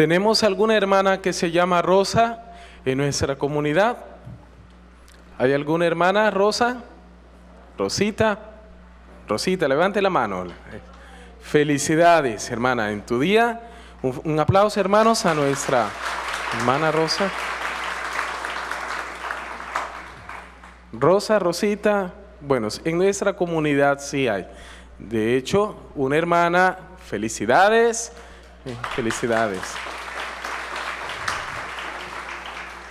¿Tenemos alguna hermana que se llama Rosa en nuestra comunidad? ¿Hay alguna hermana Rosa? Rosita, Rosita, levante la mano. Felicidades, hermana, en tu día. Un aplauso, hermanos, a nuestra hermana Rosa. Rosa, Rosita, bueno, en nuestra comunidad sí hay. De hecho, una hermana, felicidades, felicidades.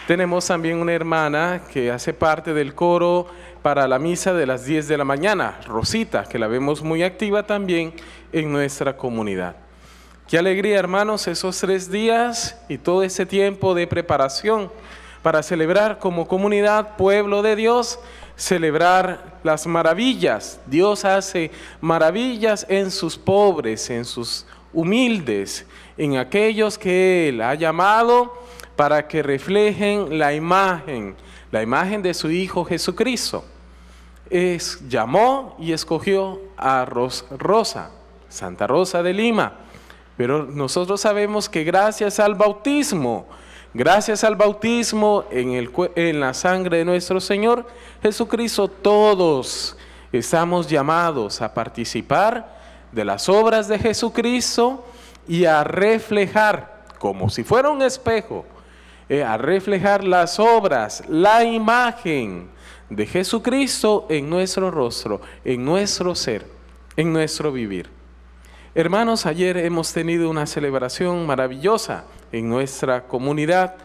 Tenemos también una hermana que hace parte del coro para la misa de las 10 de la mañana, Rosita, que la vemos muy activa también en nuestra comunidad. Qué alegría, hermanos, esos 3 días y todo ese tiempo de preparación para celebrar como comunidad, pueblo de Dios, celebrar las maravillas. Dios hace maravillas en sus pobres, en sus humildes, en aquellos que Él ha llamado para que reflejen la imagen de su Hijo Jesucristo. Llamó y escogió a Rosa, Santa Rosa de Lima, pero nosotros sabemos que gracias al bautismo en la sangre de nuestro Señor Jesucristo, todos estamos llamados a participar de las obras de Jesucristo y a reflejar, como si fuera un espejo, a reflejar las obras, la imagen de Jesucristo en nuestro rostro, en nuestro ser, en nuestro vivir. Hermanos, ayer hemos tenido una celebración maravillosa en nuestra comunidad.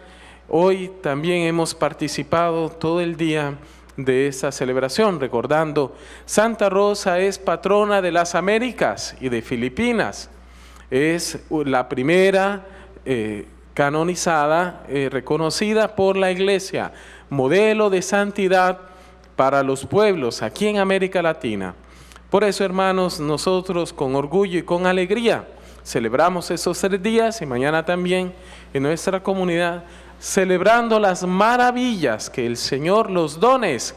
Hoy también hemos participado todo el día de esta celebración, recordando Santa Rosa es patrona de las Américas y de Filipinas. Es la primera canonizada, reconocida por la Iglesia, modelo de santidad para los pueblos aquí en América Latina. Por eso, hermanos, nosotros con orgullo y con alegría celebramos esos 3 días y mañana también en nuestra comunidad, celebrando las maravillas que el Señor, los dones,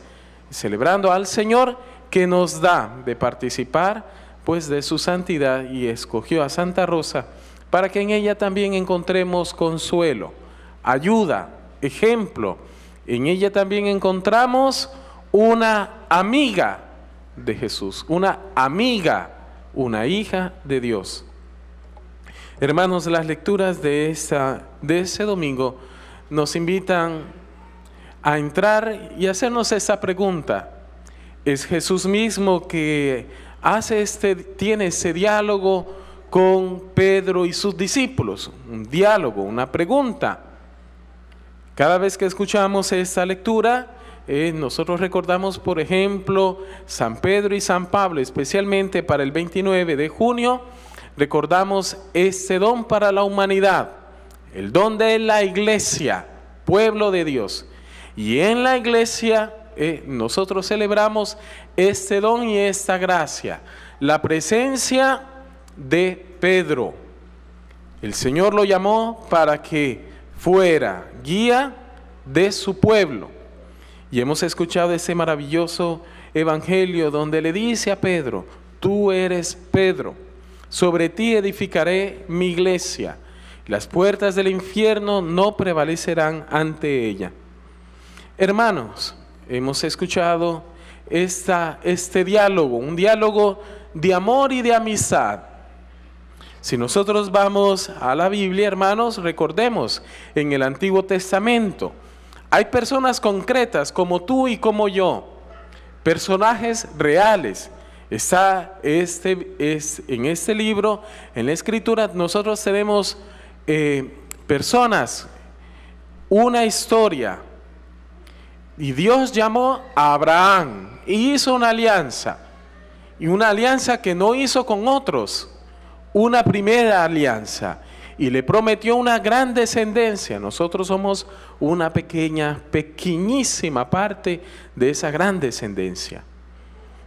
celebrando al Señor que nos da de participar pues de su santidad, y escogió a Santa Rosa para que en ella también encontremos consuelo, ayuda, ejemplo. En ella también encontramos una amiga de Jesús, una amiga, una hija de Dios. Hermanos, las lecturas de ese domingo nos invitan a entrar y hacernos esa pregunta. ¿Es Jesús mismo que tiene ese diálogo con Pedro y sus discípulos? Un diálogo, una pregunta. Cada vez que escuchamos esta lectura, nosotros recordamos, por ejemplo, San Pedro y San Pablo, especialmente para el 29 de junio, recordamos este don para la humanidad, el don de la iglesia, pueblo de Dios. Y en la iglesia nosotros celebramos este don y esta gracia, la presencia de Pedro. El Señor lo llamó para que fuera guía de su pueblo. Y hemos escuchado ese maravilloso evangelio donde le dice a Pedro: tú eres Pedro, sobre ti edificaré mi iglesia, las puertas del infierno no prevalecerán ante ella. Hermanos, hemos escuchado este diálogo, un diálogo de amor y de amistad. Si nosotros vamos a la Biblia, hermanos, recordemos, en el Antiguo Testamento hay personas concretas como tú y como yo, personajes reales. En este libro, en la Escritura, nosotros tenemos personas, una historia. Y Dios llamó a Abraham y hizo una alianza. Y una alianza que no hizo con otros, una primera alianza. Y le prometió una gran descendencia. Nosotros somos una pequeñísima parte de esa gran descendencia.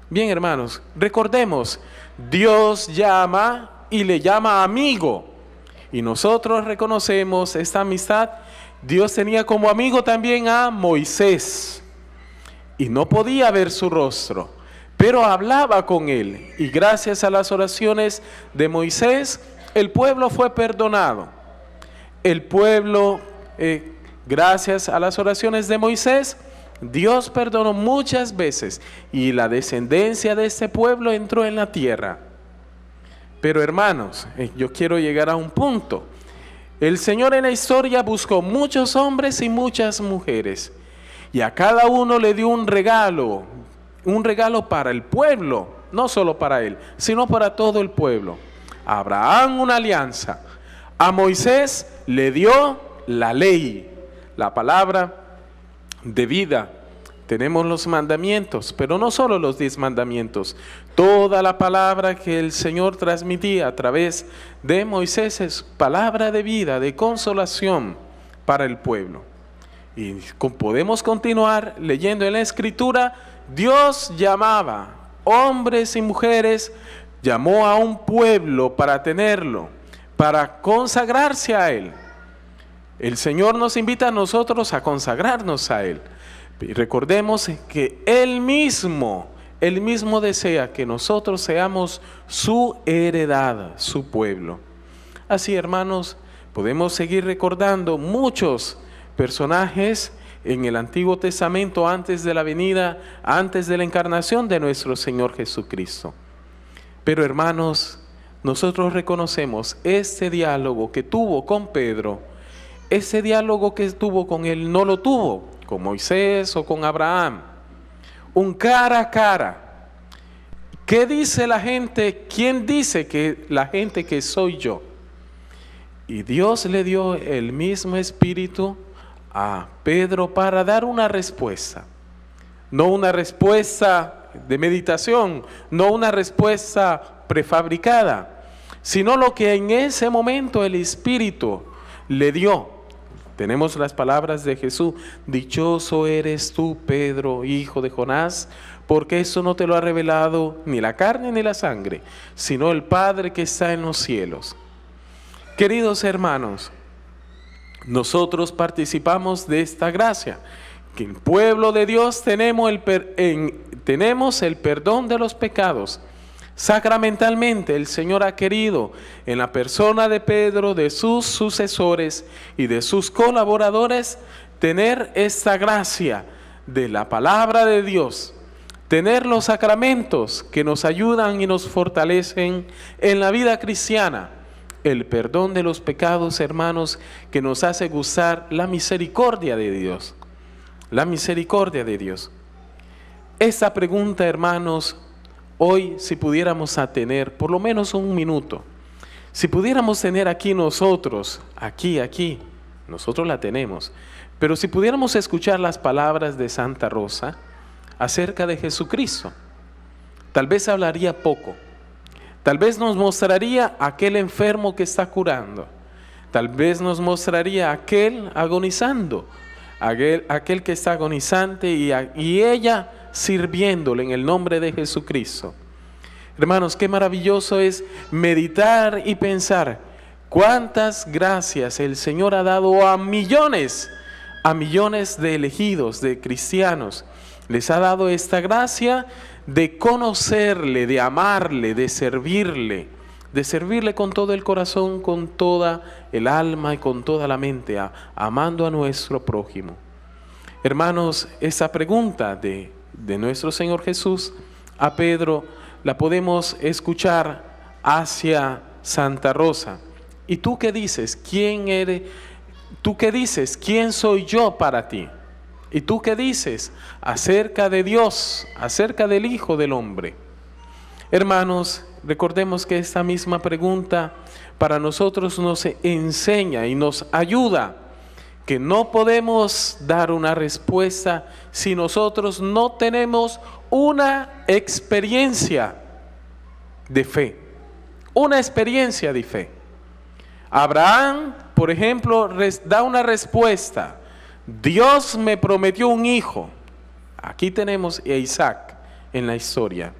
Bien, hermanos, recordemos, Dios llama y le llama amigo. Y nosotros reconocemos esta amistad. Dios tenía como amigo también a Moisés. Y no podía ver su rostro, pero hablaba con él. Y gracias a las oraciones de Moisés, el pueblo fue perdonado. el pueblo, gracias a las oraciones de Moisés, Dios perdonó muchas veces y la descendencia de este pueblo entró en la tierra. Pero hermanos, yo quiero llegar a un punto. El Señor en la historia buscó muchos hombres y muchas mujeres, y a cada uno le dio un regalo para el pueblo, no solo para él, sino para todo el pueblo. A Abraham una alianza, a Moisés le dio la ley, la palabra de vida. Tenemos los mandamientos, pero no solo los 10 mandamientos. Toda la palabra que el Señor transmitía a través de Moisés es palabra de vida, de consolación para el pueblo. Y podemos continuar leyendo en la Escritura. Dios llamaba hombres y mujeres, llamó a un pueblo para tenerlo, para consagrarse a Él. El Señor nos invita a nosotros a consagrarnos a Él. Y recordemos que Él mismo desea que nosotros seamos su heredad, su pueblo. Así, hermanos, podemos seguir recordando muchos personajes en el Antiguo Testamento antes de la venida, antes de la encarnación de nuestro Señor Jesucristo. Pero, hermanos, nosotros reconocemos este diálogo que tuvo con Pedro, ese diálogo que tuvo con él no lo tuvo con Moisés o con Abraham, un cara a cara. ¿Qué dice la gente? ¿Quién dice que la gente que soy yo? Y Dios le dio el mismo espíritu a Pedro para dar una respuesta. No una respuesta de meditación, no una respuesta prefabricada, sino lo que en ese momento el Espíritu le dio. Tenemos las palabras de Jesús: dichoso eres tú, Pedro, hijo de Jonás, porque eso no te lo ha revelado ni la carne ni la sangre, sino el Padre que está en los cielos. Queridos hermanos, nosotros participamos de esta gracia, que el pueblo de Dios tenemos el perdón de los pecados. Sacramentalmente el Señor ha querido, en la persona de Pedro, de sus sucesores y de sus colaboradores, tener esta gracia de la palabra de Dios, tener los sacramentos que nos ayudan y nos fortalecen en la vida cristiana, el perdón de los pecados, hermanos, que nos hace gustar la misericordia de Dios, la misericordia de Dios. Esta pregunta, hermanos, hoy, si pudiéramos tener por lo menos un minuto, si pudiéramos tener aquí nosotros, nosotros la tenemos, pero si pudiéramos escuchar las palabras de Santa Rosa acerca de Jesucristo, tal vez hablaría poco, tal vez nos mostraría aquel enfermo que está curando, tal vez nos mostraría aquel agonizando, aquel que está agonizante y ella sirviéndole en el nombre de Jesucristo. Hermanos, qué maravilloso es meditar y pensar cuántas gracias el Señor ha dado a millones de elegidos, de cristianos. Les ha dado esta gracia de conocerle, de amarle, de servirle con todo el corazón, con toda el alma y con toda la mente, amando a nuestro prójimo. Hermanos, esa pregunta de nuestro Señor Jesús a Pedro la podemos escuchar hacia Santa Rosa. ¿Y tú qué dices? ¿Quién eres? ¿Tú qué dices? ¿Quién soy yo para ti? ¿Y tú qué dices acerca de Dios, acerca del Hijo del Hombre? Hermanos, recordemos que esta misma pregunta para nosotros nos enseña y nos ayuda, que no podemos dar una respuesta si nosotros no tenemos una experiencia de fe. Una experiencia de fe. Abraham, por ejemplo, da una respuesta. Dios me prometió un hijo. Aquí tenemos a Isaac en la historia.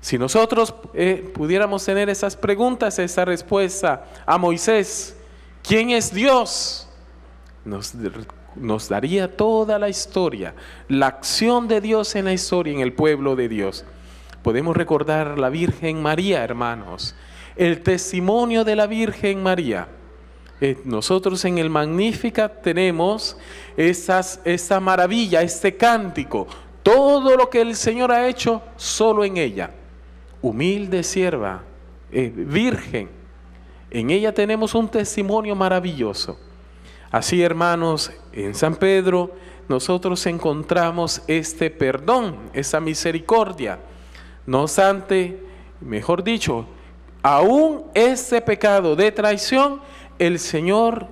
Si nosotros pudiéramos tener esas preguntas, esa respuesta a Moisés, ¿quién es Dios? Nos daría toda la historia, la acción de Dios en la historia, en el pueblo de Dios. Podemos recordar la Virgen María, hermanos, el testimonio de la Virgen María. Nosotros en el Magnificat tenemos esta maravilla, este cántico, todo lo que el Señor ha hecho solo en ella. Humilde sierva, virgen, en ella tenemos un testimonio maravilloso. Así, hermanos, en San Pedro nosotros encontramos este perdón, esa misericordia. No obstante, mejor dicho, aún este pecado de traición, el Señor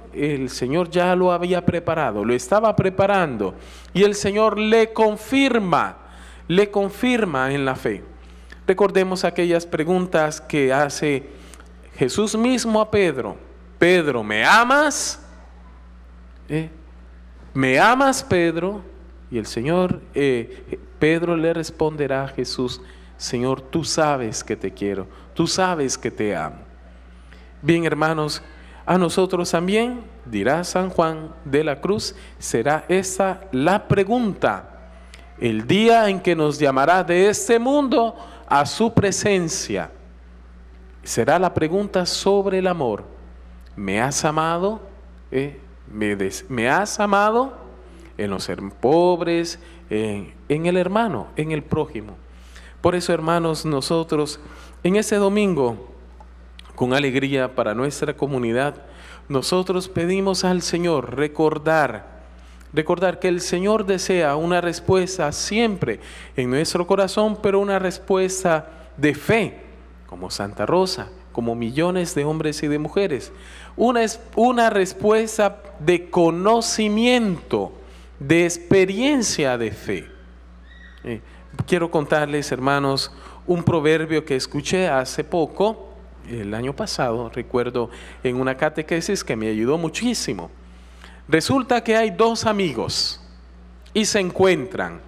ya lo había preparado, lo estaba preparando, y el Señor le confirma en la fe. Recordemos aquellas preguntas que hace Jesús mismo a Pedro. Pedro, ¿me amas? ¿Me amas, Pedro? Y el Señor, Pedro le responderá a Jesús: Señor, tú sabes que te quiero, tú sabes que te amo. Bien, hermanos, a nosotros también, dirá San Juan de la Cruz, será esa la pregunta, el día en que nos llamará de este mundo a su presencia. Será la pregunta sobre el amor. ¿Me has amado? ¿Me has amado? En los pobres, en el hermano, en el prójimo. Por eso, hermanos, nosotros en ese domingo, con alegría para nuestra comunidad, nosotros pedimos al Señor recordar que el Señor desea una respuesta siempre en nuestro corazón, pero una respuesta de fe, como Santa Rosa, como millones de hombres y de mujeres. Una respuesta de conocimiento, de experiencia de fe. Quiero contarles, hermanos, un proverbio que escuché hace poco, el año pasado, recuerdo, en una catequesis que me ayudó muchísimo. Resulta que hay dos amigos y se encuentran.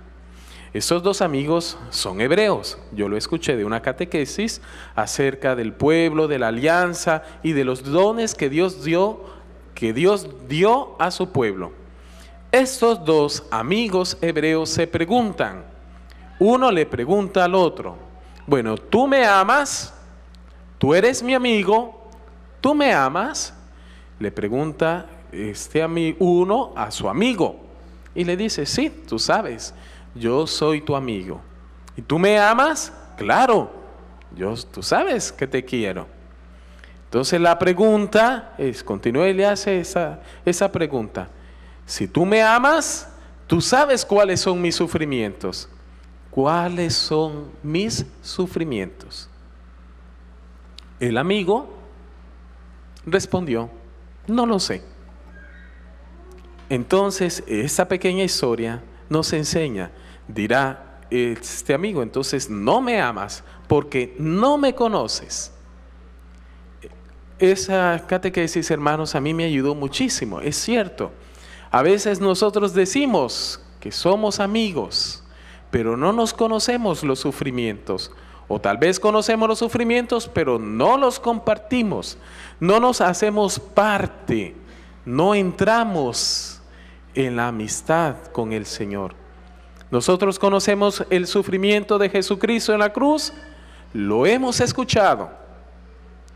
Estos dos amigos son hebreos. Yo lo escuché de una catequesis acerca del pueblo, de la alianza y de los dones que Dios dio a su pueblo. Estos dos amigos hebreos se preguntan. Uno le pregunta al otro: bueno, ¿tú me amas? ¿Tú eres mi amigo? ¿Tú me amas? Le pregunta uno a su amigo y le dice: sí, tú sabes, yo soy tu amigo. ¿Y tú me amas? Claro, tú sabes que te quiero. Entonces la pregunta continúa y le hace esa pregunta: si tú me amas, tú sabes cuáles son mis sufrimientos. ¿Cuáles son mis sufrimientos? El amigo respondió: no lo sé. Entonces, esta pequeña historia nos enseña, dirá este amigo: entonces no me amas porque no me conoces. Esa catequesis, hermanos, a mí me ayudó muchísimo. Es cierto, a veces nosotros decimos que somos amigos, pero no nos conocemos los sufrimientos. O tal vez conocemos los sufrimientos, pero no los compartimos, no nos hacemos parte, no entramos en la amistad con el Señor. Nosotros conocemos el sufrimiento de Jesucristo en la cruz, lo hemos escuchado,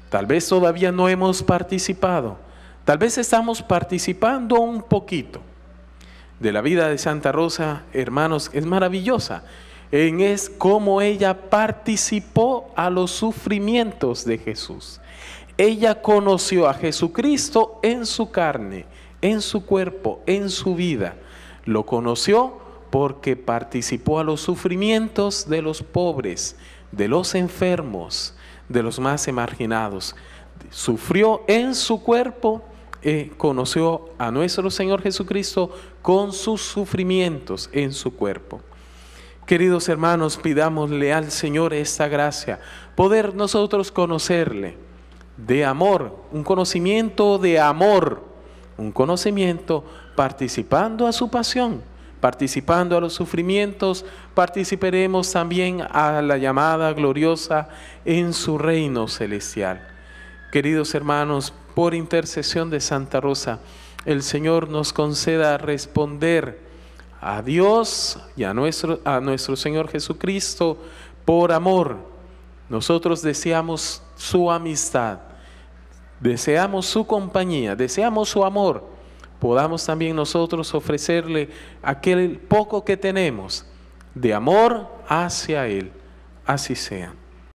tal vez todavía no hemos participado, tal vez estamos participando un poquito. De la vida de Santa Rosa, hermanos, es maravillosa. Es como ella participó a los sufrimientos de Jesús. Ella conoció a Jesucristo en su carne, en su cuerpo, en su vida. Lo conoció porque participó a los sufrimientos de los pobres, de los enfermos, de los más emarginados. Sufrió en su cuerpo, conoció a nuestro Señor Jesucristo con sus sufrimientos en su cuerpo. Queridos hermanos, pidámosle al Señor esta gracia, poder nosotros conocerle de amor, un conocimiento de amor, un conocimiento participando a su pasión, participando a los sufrimientos, participaremos también a la llamada gloriosa en su reino celestial. Queridos hermanos, por intercesión de Santa Rosa, el Señor nos conceda responder a Dios y a nuestro Señor Jesucristo por amor. Nosotros deseamos su amistad. deseamos su compañía, deseamos su amor, podamos también nosotros ofrecerle aquel poco que tenemos de amor hacia Él. Así sea.